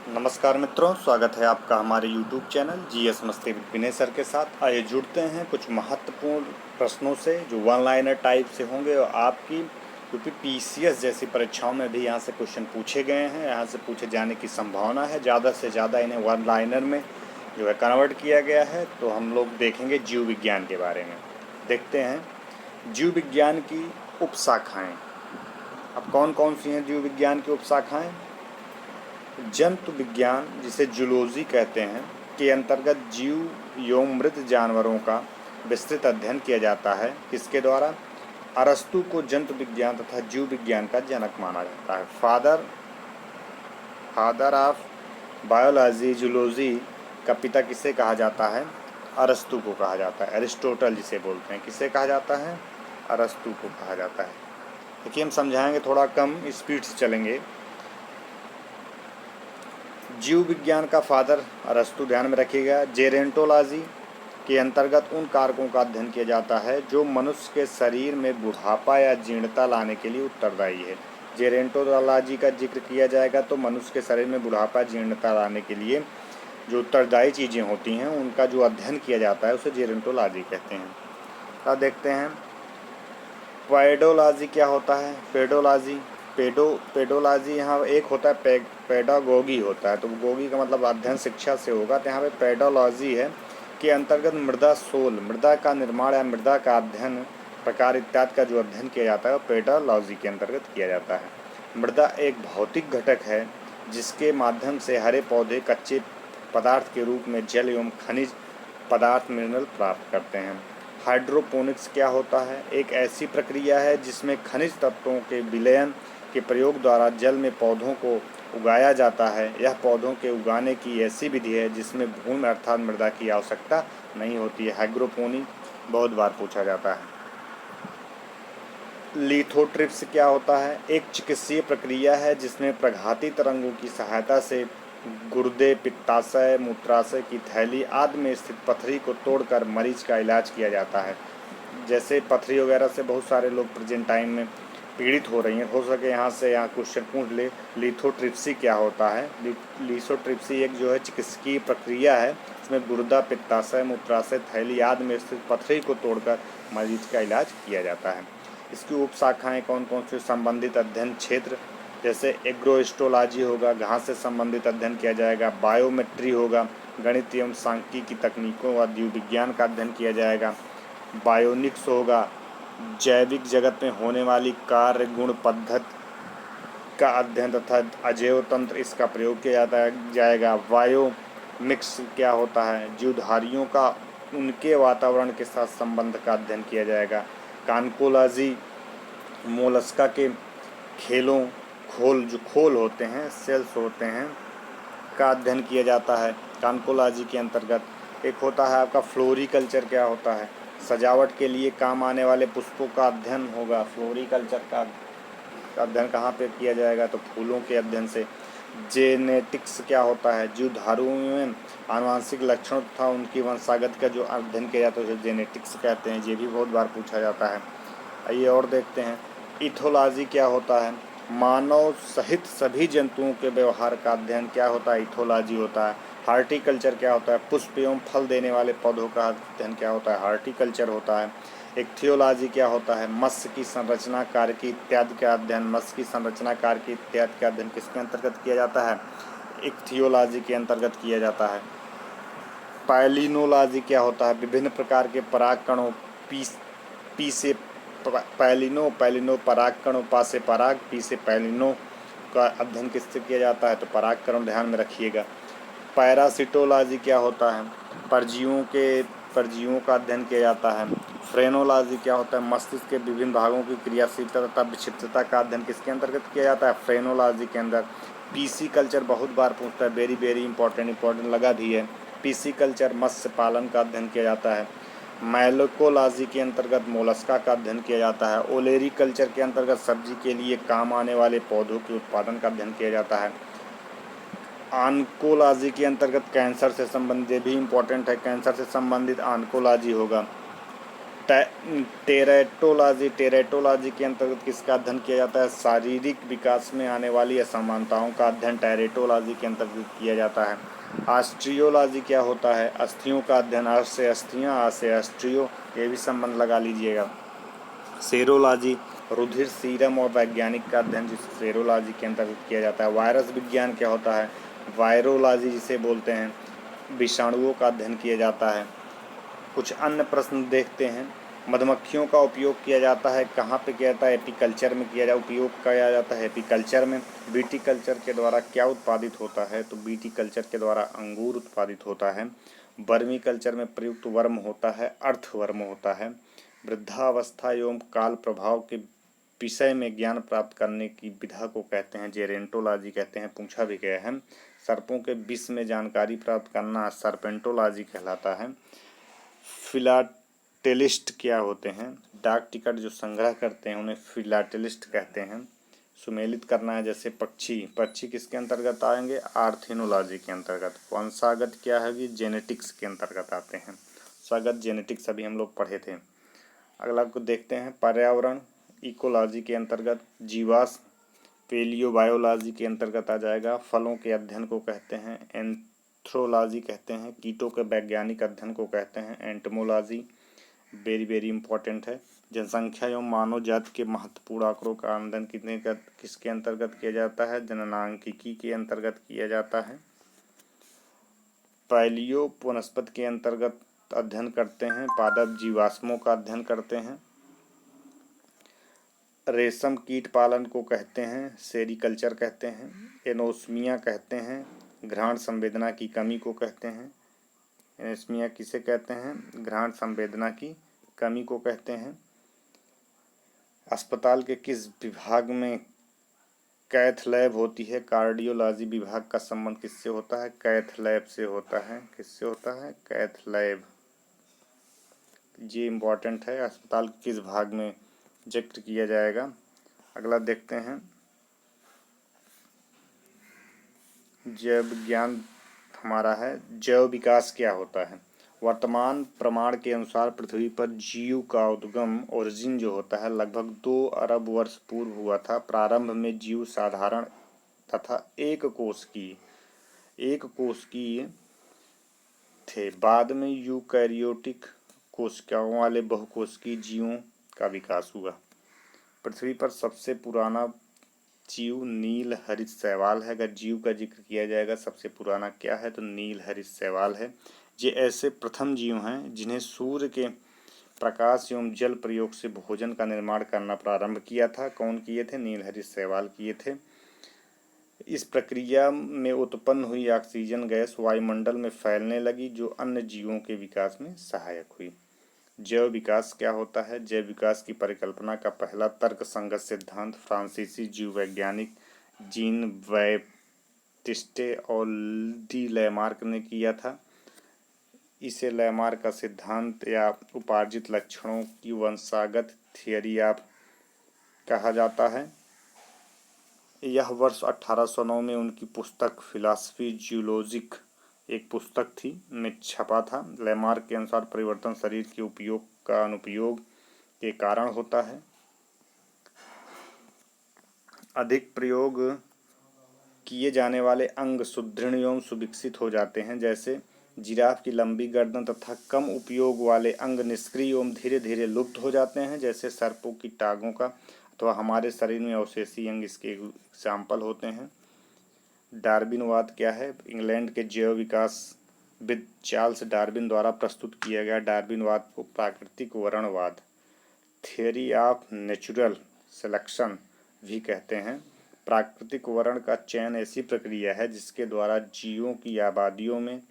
नमस्कार मित्रों, स्वागत है आपका हमारे YouTube चैनल जीएस मस्ती विद विनय सर के साथ। आइए जुड़ते हैं कुछ महत्वपूर्ण प्रश्नों से जो वन लाइनर टाइप से होंगे और आपकी क्योंकि पीसीएस जैसी परीक्षाओं में भी यहाँ से क्वेश्चन पूछे गए हैं, यहाँ से पूछे जाने की संभावना है। ज़्यादा से ज़्यादा इन्हें वन लाइनर में जो है कन्वर्ट किया गया है। तो हम लोग देखेंगे जीव विज्ञान के बारे में। देखते हैं जीव विज्ञान की उपशाखाएँ। अब कौन कौन सी हैं जीव विज्ञान की उपशाखाएँ? जंतु विज्ञान, जिसे जूलॉजी कहते हैं, के अंतर्गत जीव एवं मृत जानवरों का विस्तृत अध्ययन किया जाता है। किसके द्वारा? अरस्तु को जंतु विज्ञान तथा जीव विज्ञान का जनक माना जाता है। फादर ऑफ बायोलॉजी, जूलॉजी का पिता किसे कहा जाता है? अरस्तु को कहा जाता है। एरिस्टोटल जिसे बोलते हैं, किसे कहा जाता है? अरस्तु को कहा जाता है। देखिए, हम समझाएंगे, थोड़ा कम स्पीड से चलेंगे। जीव विज्ञान का फादर अरस्तु, ध्यान में रखिएगा। जेरेंटोलॉजी के अंतर्गत उन कारकों का अध्ययन किया जाता है जो मनुष्य के शरीर में बुढ़ापा या जीर्णता लाने के लिए उत्तरदायी है। जेरेंटोलॉजी का जिक्र किया जाएगा तो मनुष्य के शरीर में बुढ़ापा जीर्णता लाने के लिए जो उत्तरदायी चीज़ें होती हैं उनका जो अध्ययन किया जाता है उसे जेरेंटोलॉजी कहते हैं। अब देखते हैं पेडोलॉजी क्या होता है। पेडोलॉजी यहाँ एक होता है, पेडागोगी होता है, तो गोगी का मतलब अध्ययन शिक्षा से होगा। तो यहाँ पे पेडोलॉजी है के अंतर्गत मृदा का निर्माण या मृदा का अध्ययन, प्रकार इत्यादि का जो अध्ययन किया जाता है वो पेडोलॉजी के अंतर्गत किया जाता है। मृदा एक भौतिक घटक है जिसके माध्यम से हरे पौधे कच्चे पदार्थ के रूप में जल एवं खनिज पदार्थ मिनरल प्राप्त करते हैं। हाइड्रोपोनिक्स क्या होता है? एक ऐसी प्रक्रिया है जिसमें खनिज तत्वों के विलयन के प्रयोग द्वारा जल में पौधों को उगाया जाता है। यह पौधों के उगाने की ऐसी विधि है जिसमें भूमि अर्थात मृदा की आवश्यकता नहीं होती है। हाइग्रोपोनिक बहुत बार पूछा जाता है। लिथोट्रिप्स क्या होता है? एक चिकित्सीय प्रक्रिया है जिसमें प्रघाती तरंगों की सहायता से गुर्दे, पित्ताशय, मूत्राशय की थैली आदि में स्थित पथरी को तोड़कर मरीज का इलाज किया जाता है। जैसे पथरी वगैरह से बहुत सारे लोग प्रेजेंट टाइम में पीड़ित हो रही हैं, हो सके यहाँ से यहाँ क्वेश्चन पूछ ले। लिथोट्रिप्सी क्या होता है? लिथोट्रिप्सी एक जो है चिकित्सकीय प्रक्रिया है, इसमें गुर्दा, पित्ताशय, मूत्राशय थैली आदि में स्थित पथरी को तोड़कर मरीज का इलाज किया जाता है। इसकी उपशाखाएँ कौन कौन सी? संबंधित अध्ययन क्षेत्र, जैसे एग्रोस्टोलॉजी होगा, घास से संबंधित अध्ययन किया जाएगा। बायोमेट्री होगा, गणित एवं सांख्यिकी की तकनीकों व जीव विज्ञान का अध्ययन किया जाएगा। बायोनिक्स होगा, जैविक जगत में होने वाली कार्य गुण पद्धति का अध्ययन तथा अजैव तंत्र इसका प्रयोग किया जाएगा। बायोमिक्स क्या होता है? जीवधारियों का उनके वातावरण के साथ संबंध का अध्ययन किया जाएगा। कान्कोलॉजी मोलस्का के खोल होते हैं, सेल्स होते हैं, का अध्ययन किया जाता है। कान्कोलॉजी के अंतर्गत एक होता है आपका फ्लोरिकल्चर। क्या होता है? सजावट के लिए काम आने वाले पुष्पों का अध्ययन होगा। फ्लोरिकल्चर का अध्ययन कहाँ पे किया जाएगा? तो फूलों के अध्ययन से। जेनेटिक्स क्या होता है? जीवधारुओं में आनुवंशिक लक्षणों तथा उनकी वंशागत का जो अध्ययन किया जाता है उसे जेनेटिक्स कहते हैं। ये भी बहुत बार पूछा जाता है। आइए और देखते हैं इथोलॉजी क्या होता है? मानव सहित सभी जंतुओं के व्यवहार का अध्ययन क्या होता है? इथोलॉजी होता है। हार्टिकल्चर क्या होता है? पुष्प एवं फल देने वाले पौधों का अध्ययन क्या होता है? हार्टिकल्चर होता है। इक्थियोलॉजी क्या होता है? मत्स्य की संरचना, कार्य इत्यादि का अध्ययन। मत्स्य की संरचना, कार्य इत्यादि का अध्ययन किसके अंतर्गत किया जाता है? इक्थियोलॉजी के अंतर्गत किया जाता है। पैलिनोलॉजी क्या होता है? विभिन्न प्रकार के पराग कणों, पी से पैलिनो पराग कणों, पा से पराग, पी से पैलिनो का अध्ययन किससे किया जाता है? तो पराग कण, ध्यान में रखिएगा। पैरासिटोलॉजी क्या होता है? परजीवियों का अध्ययन किया जाता है। फ्रेनोलॉजी क्या होता है? मस्तिष्क के विभिन्न भागों की क्रियाशीलता तथा विक्षिप्तता का अध्ययन किसके अंतर्गत किया जाता है? फ्रेनोलॉजी के अंदर। पीसी कल्चर बहुत बार पूछता है, वेरी इंपॉर्टेंट लगा भी है। पीसी कल्चर मत्स्य पालन का अध्ययन किया जाता है। माइकोलॉजी के अंतर्गत मोलस्का का अध्ययन किया जाता है। ओलेरी कल्चर के अंतर्गत सब्जी के लिए काम आने वाले पौधों के उत्पादन का अध्ययन किया जाता है। ऑन्कोलॉजी के अंतर्गत कैंसर से संबंधित भी इम्पोर्टेंट है, कैंसर से संबंधित ऑन्कोलॉजी होगा। टेरेटोलॉजी के अंतर्गत किसका अध्ययन किया जाता है? शारीरिक विकास में आने वाली असमानताओं का अध्ययन टेरेटोलॉजी के अंतर्गत किया जाता है। ऑस्टियोलॉजी क्या होता है? अस्थियों का अध्ययन, अर्थ से अस्थियाँ, आ से ऑस्टियो, ये भी संबंध लगा लीजिएगा। सेरोलॉजी रुधिर, सीरम और वैज्ञानिक का अध्ययन, जिसे सेरोलॉजी के अंतर्गत किया जाता है। वायरस विज्ञान क्या होता है? वायरोलॉजी जिसे बोलते हैं, विषाणुओं का अध्ययन किया जाता है। कुछ अन्य प्रश्न देखते हैं। मधुमक्खियों का उपयोग किया जाता है कहाँ पे किया जाता है? एपीकल्चर में उपयोग किया जाता है एपीकल्चर में। विटीकल्चर के द्वारा क्या उत्पादित होता है? तो विटीकल्चर के द्वारा अंगूर उत्पादित होता है। वर्मी कल्चर में प्रयुक्त वर्म होता है अर्थवर्म होता है। वृद्धावस्था एवं काल प्रभाव के विषय में ज्ञान प्राप्त करने की विधा को कहते हैं जेरेंटोलॉजी कहते हैं, पूछा भी गया है। सर्पों के विष में जानकारी प्राप्त करना सर्पेंटोलॉजी कहलाता है। फिलाटेलिस्ट क्या होते हैं? डाक टिकट जो संग्रह करते हैं उन्हें फिलाटेलिस्ट कहते हैं। सुमेलित करना है जैसे पक्षी किसके अंतर्गत आएंगे? आर्थिनोलॉजी के अंतर्गत। वंशागत क्या है? जेनेटिक्स के अंतर्गत आते हैं। वंशागत जेनेटिक्स अभी हम लोग पढ़े थे। अगला को देखते हैं, पर्यावरण इकोलॉजी के अंतर्गत। जीवाश्म पेलियोबायोलॉजी के अंतर्गत आ जाएगा। फलों के अध्ययन को कहते हैं एंथ्रोलॉजी कहते हैं। कीटों के वैज्ञानिक अध्ययन को कहते हैं एंटमोलॉजी, वेरी इंपॉर्टेंट है। जनसंख्या एवं मानव जाति के महत्वपूर्ण आंकड़ों का अध्ययन किसके अंतर्गत किया जाता है? जननांकिकी के अंतर्गत किया जाता है। पैलियो वनस्पति के अंतर्गत अध्ययन करते हैं, पादप जीवाश्मों का अध्ययन करते हैं। रेशम कीट पालन को कहते हैं सेरीकल्चर कहते हैं। एनोस्मिया कहते हैं। घ्राण संवेदना की कमी को कहते हैं। एनोस्मिया किसे कहते हैं? घ्राण संवेदना की कमी को कहते हैं। अस्पताल के किस विभाग में कैथ लैब होती है? कार्डियोलॉजी विभाग का संबंध किससे होता है? कैथ लैब से होता है। किससे होता है? Cath lab. ये इम्पोर्टेंट है, अस्पताल के किस भाग में जिक्र किया जाएगा। अगला देखते हैं, जैव विज्ञान हमारा है। जैव विकास क्या होता है? वर्तमान प्रमाण के अनुसार पृथ्वी पर जीव का उद्गम ओरिजिन जो होता है लगभग 2 अरब वर्ष पूर्व हुआ था। प्रारंभ में जीव साधारण तथा एक कोशिकीय थे। बाद में यूकैरियोटिक कोशिकाओं वाले बहुकोशिकीय जीवों का विकास हुआ। पृथ्वी पर सबसे पुराना जीव नील हरित शैवाल है। अगर जीव का जिक्र किया जाएगा सबसे पुराना क्या है तो नील हरित शैवाल है। ये ऐसे प्रथम जीव हैं जिन्हें सूर्य के प्रकाश एवं जल प्रयोग से भोजन का निर्माण करना प्रारंभ किया था। कौन किए थे? नील हरित शैवाल किए थे। इस प्रक्रिया में उत्पन्न हुई ऑक्सीजन गैस वायुमंडल में फैलने लगी जो अन्य जीवों के विकास में सहायक हुई। जैव विकास क्या होता है? जैव विकास की परिकल्पना का पहला तर्कसंगत सिद्धांत फ्रांसीसी जीव वैज्ञानिक जीन बैप्टिस्टे और डी लैमार्क ने किया था। इसे लैमार्क का सिद्धांत या उपार्जित लक्षणों की वंशागत थियरी ऑफ कहा जाता है। यह वर्ष 1809 में उनकी पुस्तक फिलॉसफी जियोलॉजिक एक पुस्तक थी में छपा था। लैमार्क के अनुसार परिवर्तन शरीर के उपयोग का अनुपयोग के कारण होता है। अधिक प्रयोग किए जाने वाले अंग सुदृढ़ एवं सुविकसित हो जाते हैं, जैसे जिराफ की लंबी गर्दन, तथा कम उपयोग वाले अंग निष्क्रिय एवं धीरे धीरे लुप्त हो जाते हैं, जैसे सर्पों की टांगों का अथवा हमारे शरीर में अवशेषी अंग इसके एग्जाम्पल होते हैं। डार्विनवाद क्या है? इंग्लैंड के जैव विकासविद चार्ल्स डार्विन द्वारा प्रस्तुत किया गया डार्विनवाद को प्राकृतिक वर्णवाद थियरी ऑफ नेचुरल सिलेक्शन भी कहते हैं। प्राकृतिक वर्ण का चयन ऐसी प्रक्रिया है जिसके द्वारा जीवों की आबादियों में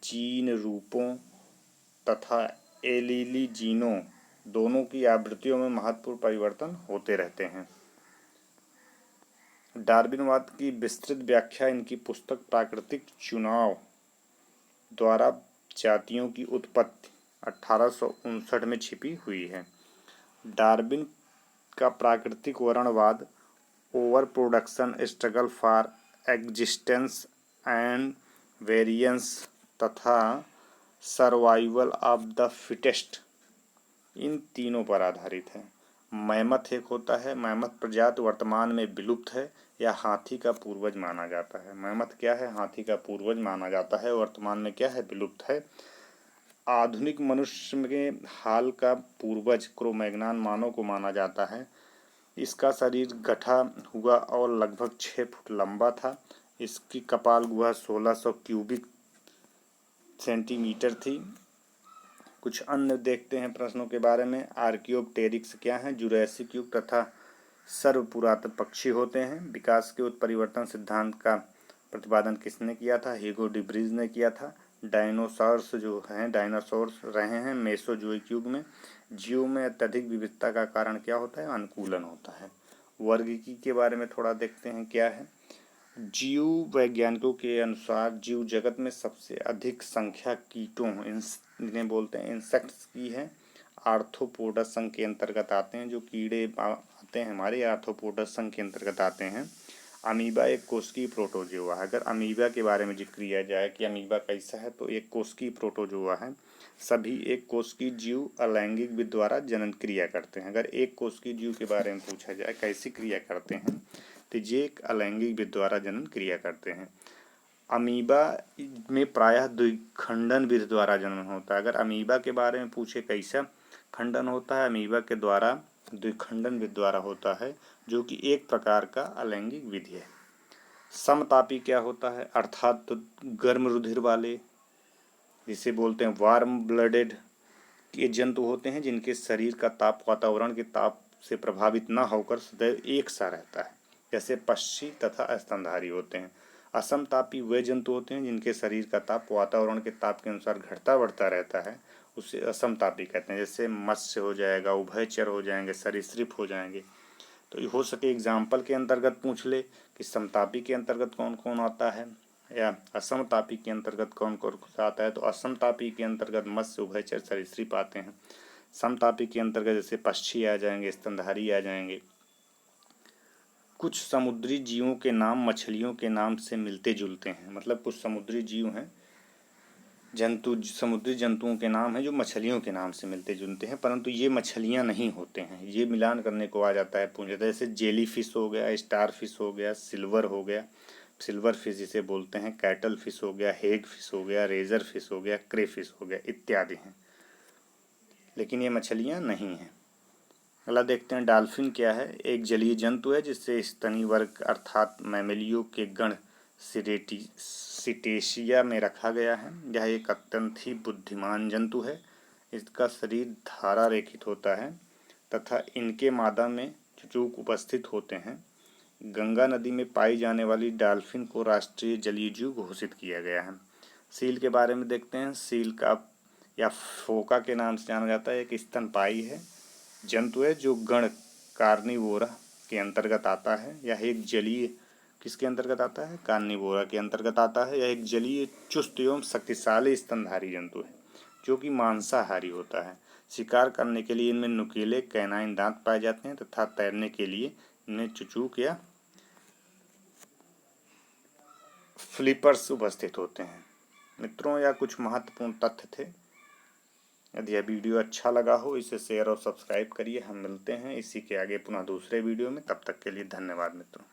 जीन रूपों तथा एलीली जीनों दोनों की आवृत्तियों में महत्वपूर्ण परिवर्तन होते रहते हैं। डार्विनवाद की विस्तृत व्याख्या इनकी पुस्तक प्राकृतिक चुनाव द्वारा जातियों की उत्पत्ति 1859 में छिपी हुई है। डार्विन का प्राकृतिक वर्णवाद over production, struggle for existence and variance तथा सर्वाइवल ऑफ द फिटेस्ट इन तीनों पर आधारित है। मैमथ एक होता है, मैमथ प्रजाति वर्तमान में विलुप्त है या हाथी का पूर्वज माना जाता है। मैमथ क्या है? हाथी का पूर्वज माना जाता है, वर्तमान में क्या है? विलुप्त है। आधुनिक मनुष्य के हाल का पूर्वज क्रो-मैग्नन मानव को माना जाता है। इसका शरीर गठा हुआ और लगभग 6 फुट लंबा था। इसकी कपाल गुहा 1600 क्यूबिक सेंटीमीटर थी। कुछ अन्य देखते हैं प्रश्नों के बारे में। आर्कियोप्टेरिक्स क्या है? जुरैसिक युग तथा सर्वपुरातन पक्षी होते हैं। विकास के उत्परिवर्तन सिद्धांत का प्रतिपादन किसने किया था? ह्यूगो डी व्रीज ने किया था। डायनासोर्स जो हैं, डायनासोर्स रहे हैं मेसोजोइक युग में। जीव में अत्यधिक विविधता का कारण क्या होता है? अनुकूलन होता है। वर्गीकी के बारे में थोड़ा देखते हैं क्या है। जीव वैज्ञानिकों के अनुसार जीव जगत में सबसे अधिक संख्या कीटों, इन्हें बोलते हैं इंसेक्ट्स की है। आर्थ्रोपोडस संघ के अंतर्गत आते हैं। जो कीड़े आते हैं हमारे आर्थ्रोपोडस संघ के अंतर्गत आते हैं। अमीबा एक कोशिकीय प्रोटोजोआ है। अगर अमीबा के बारे में जिक्र किया जाए कि अमीबा कैसा है, तो एक कोशिकीय प्रोटोजोआ है। सभी एक कोशिकीय जीव अलैंगिक विधि द्वारा जनन क्रिया करते हैं। अगर एक कोशिकीय जीव के बारे में पूछा जाए कैसी क्रिया करते हैं, तो ये एक अलैंगिक विधि द्वारा जनन क्रिया करते हैं। अमीबा में प्रायः द्विखंडन विधि द्वारा जनन होता है। अगर अमीबा के बारे में पूछे कैसा खंडन होता है, अमीबा के द्वारा द्विखंडन विधि द्वारा होता है, जो कि एक प्रकार का अलैंगिक विधि है। समतापी क्या होता है? अर्थात तो गर्म रुधिर वाले, जिसे बोलते हैं वार्म ब्लडेड, ये जंतु होते हैं जिनके शरीर का ताप वातावरण के ताप से प्रभावित न होकर सदैव एक सा रहता है, जैसे पक्षी तथा स्तनधारी होते हैं। असमतापी वे जंतु होते हैं जिनके शरीर का ताप वातावरण के ताप के अनुसार घटता बढ़ता रहता है, उसे असमतापी कहते हैं। जैसे मत्स्य हो जाएगा, उभयचर हो जाएंगे, सरीसृप हो जाएंगे। तो हो सके एग्जाम्पल के अंतर्गत पूछ ले कि समतापी के अंतर्गत कौन कौन आता है या असमतापी के अंतर्गत कौन कौन आता है। तो असमतापी के अंतर्गत मत्स्य, उभयचर, सरीसृप आते हैं। समतापी के अंतर्गत जैसे पक्षी आ जाएंगे, स्तनधारी आ जाएंगे। कुछ समुद्री जीवों के नाम मछलियों के नाम से मिलते जुलते हैं। मतलब कुछ समुद्री जीव हैं, समुद्री जंतुओं के नाम हैं जो मछलियों के नाम से मिलते जुलते हैं, परंतु ये मछलियां नहीं होते हैं। ये मिलान करने को आ जाता है पूंछता है। जैसे जेली फिश हो गया, स्टार फिश हो गया, सिल्वर हो गया, सिल्वर फिश जिसे बोलते हैं, कैटल फिश हो गया, हेग फिश हो गया, रेजर फिश हो गया, क्रे फिश हो गया, इत्यादि हैं, लेकिन ये मछलियां नहीं हैं। अगला देखते हैं डॉल्फिन क्या है। एक जलीय जंतु है जिससे स्तनी वर्ग अर्थात मैमेलियों के गण सिटेशिया में रखा गया है। यह एक अत्यंत ही बुद्धिमान जंतु है। इसका शरीर धारा रेखित होता है तथा इनके मादा में चूचूक उपस्थित होते हैं। गंगा नदी में पाई जाने वाली डॉल्फिन को राष्ट्रीय जलीय जीव घोषित किया गया है। सील के बारे में देखते हैं। सील का या फोका के नाम से जाना जाता है, एक स्तनपायी है जंतु है जो गण कार्निवोरा के अंतर्गत आता है। यह एक जलीय किसके अंतर्गत आता है? कार्निवोरा के अंतर्गत आता है। यह एक जलीय चुस्त एवं शक्तिशाली स्तनधारी जंतु है जो कि मांसाहारी होता है। शिकार करने के लिए इनमें नुकीले कैनाइन दांत पाए जाते हैं तथा तैरने के लिए इनमें चुचूक या फ्लिपर्स उपस्थित होते हैं। मित्रों, यह कुछ महत्वपूर्ण तथ्य थे। यदि यह वीडियो अच्छा लगा हो इसे शेयर और सब्सक्राइब करिए। हम मिलते हैं इसी के आगे पुनः दूसरे वीडियो में। तब तक के लिए धन्यवाद मित्रों।